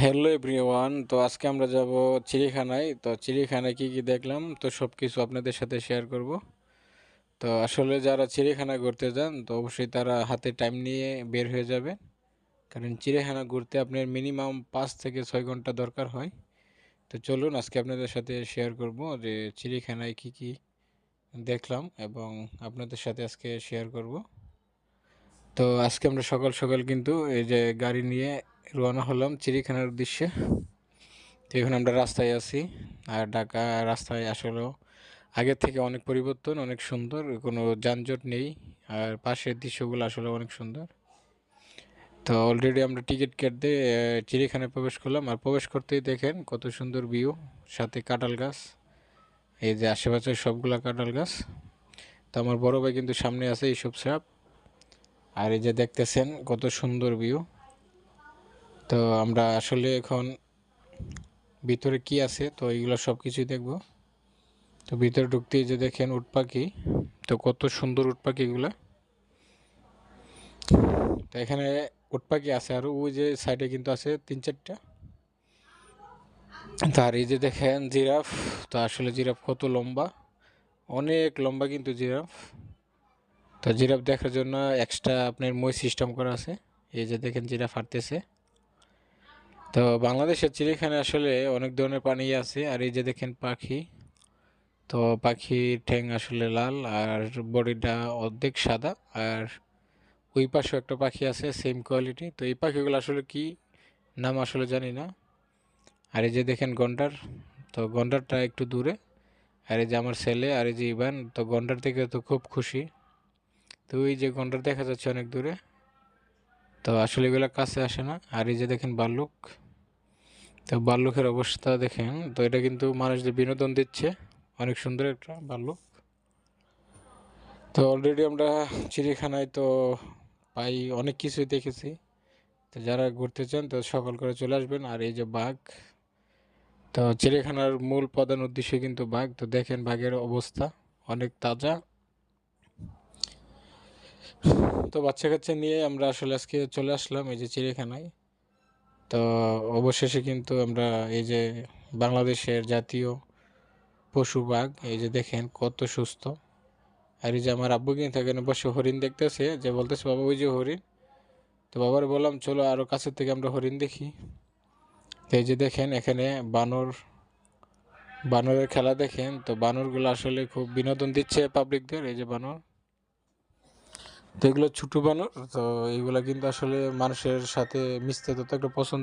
Hello everyone, তো আজকে আমরা যাব চিড়িয়াখানায়। তো চিড়িয়াখানায় কি কি দেখলাম তো সব কিছু আপনাদের সাথে শেয়ার করব। তো আসলে যারা চিড়িয়াখানা ঘুরতে যান তো অবশ্যই তারা হাতে টাইম নিয়ে বের হয়ে যাবে, কারণ চিড়িয়াখানা ঘুরতে আপনার মিনিমাম 5 থেকে 6 ঘন্টা দরকার হয়। তো চলুন আজকে আপনাদের সাথে শেয়ার করব যে চিড়িয়াখানায় কি কি দেখলাম এবং আপনাদের সাথে আজকে শেয়ার করব। তো আজকে আমরা সকাল সকাল কিন্তু এই যে গাড়ি নিয়ে রওনা হলাম চিড়িয়াখানার উদ্দেশ্যে। তো এখন আমরা রাস্তায় আছি, আর ঢাকা রাস্তায় আসলেও আগের থেকে অনেক পরিবর্তন, অনেক সুন্দর, কোনো যানজট নেই। আর পাশের দৃশ্যগুলো আসলে অনেক সুন্দর। তো অলরেডি আমরা টিকিট কেটে চিড়িয়াখানায় প্রবেশ করলাম, আর প্রবেশ করতেই দেখেন কত সুন্দর ভিউ, সাথে কাঁঠাল গাছ। এই যে আশেপাশে সবগুলা কাঁঠাল গাছ। তো আমার বড় ভাই কিন্তু সামনে আছে এইসব সাপ। আর এই যে দেখতেছেন কত সুন্দর ভিউ। তো আমরা আসলে এখন ভিতরে কি আছে তো এইগুলো সব কিছুই দেখবো। তো ভিতরে ঢুকতেই যে দেখেন উট পাখি, তো কত সুন্দর উট পাখিগুলো। তো এখানে উট পাখি আছে, আর ওই যে সাইডে কিন্তু আছে 3-4টা। তার এই যে দেখেন জিরাফ, তো আসলে জিরাফ কত লম্বা, অনেক লম্বা কিন্তু জিরাফ। তো জিরাফ দেখার জন্য এক্সট্রা আপনার মই সিস্টেম করা আছে। এই যে দেখেন জিরাফ হাঁটতেছে। তো বাংলাদেশের চিড়িয়াখানায় আসলে অনেক ধরনের প্রাণী আছে। আর এই যে দেখেন পাখি, তো পাখির ঠ্যাং আসলে লাল আর বডিটা অর্ধেক সাদা। আর ওই পাশেও একটা পাখি আছে সেম কোয়ালিটি। তো এই পাখিগুলো আসলে কি নাম আসলে জানি না। আর এই যে দেখেন গন্ডার, তো গন্ডারটা একটু দূরে। আর এই যে আমার ছেলে আর এই যে ইভান, তো গন্ডার থেকে তো খুব খুশি। তো এই যে গন্ডার দেখা যাচ্ছে অনেক দূরে, তো আসলে এগুলো কাছে আসে না। আর এই যে দেখেন ভাল্লুক, তো ভাল্লুকের অবস্থা দেখেন। তো এটা কিন্তু মানুষদের বিনোদন দিচ্ছে, অনেক সুন্দর একটা ভাল্লুক। তো অলরেডি আমরা চিড়িয়াখানায় তো পাই অনেক কিছুই দেখেছি। তো যারা ঘুরতে চান তো সকাল করে চলে আসবেন। আর এই যে বাঘ, তো চিড়িয়াখানার মূল প্রধান উদ্দেশ্য কিন্তু বাঘ। তো দেখেন বাঘের অবস্থা অনেক তাজা। তো বাচ্চা কাচ্চা নিয়ে আমরা আসলে আজকে চলে আসলাম এই যে চিড়িয়াখানায়। তো অবশেষে কিন্তু আমরা এই যে বাংলাদেশের জাতীয় পশু বাঘ, এই যে দেখেন কত সুস্থ। আর এই যে আমার আব্বু কিন্তু এখানে বসে হরিণ দেখতেছে, যে বলতেছে বাবা ওই যে হরিণ। তো বাবার বললাম চলো আরও কাছের থেকে আমরা হরিণ দেখি। তো এই যে দেখেন এখানে বানর, বানরের খেলা দেখেন। তো বানরগুলো আসলে খুব বিনোদন দিচ্ছে পাবলিকদের। এই যে বানর, তো এগুলো ছোট বানর। তো এইগুলা কিন্তু আসলে মানুষের সাথে মিশতে তত একটা পছন্দ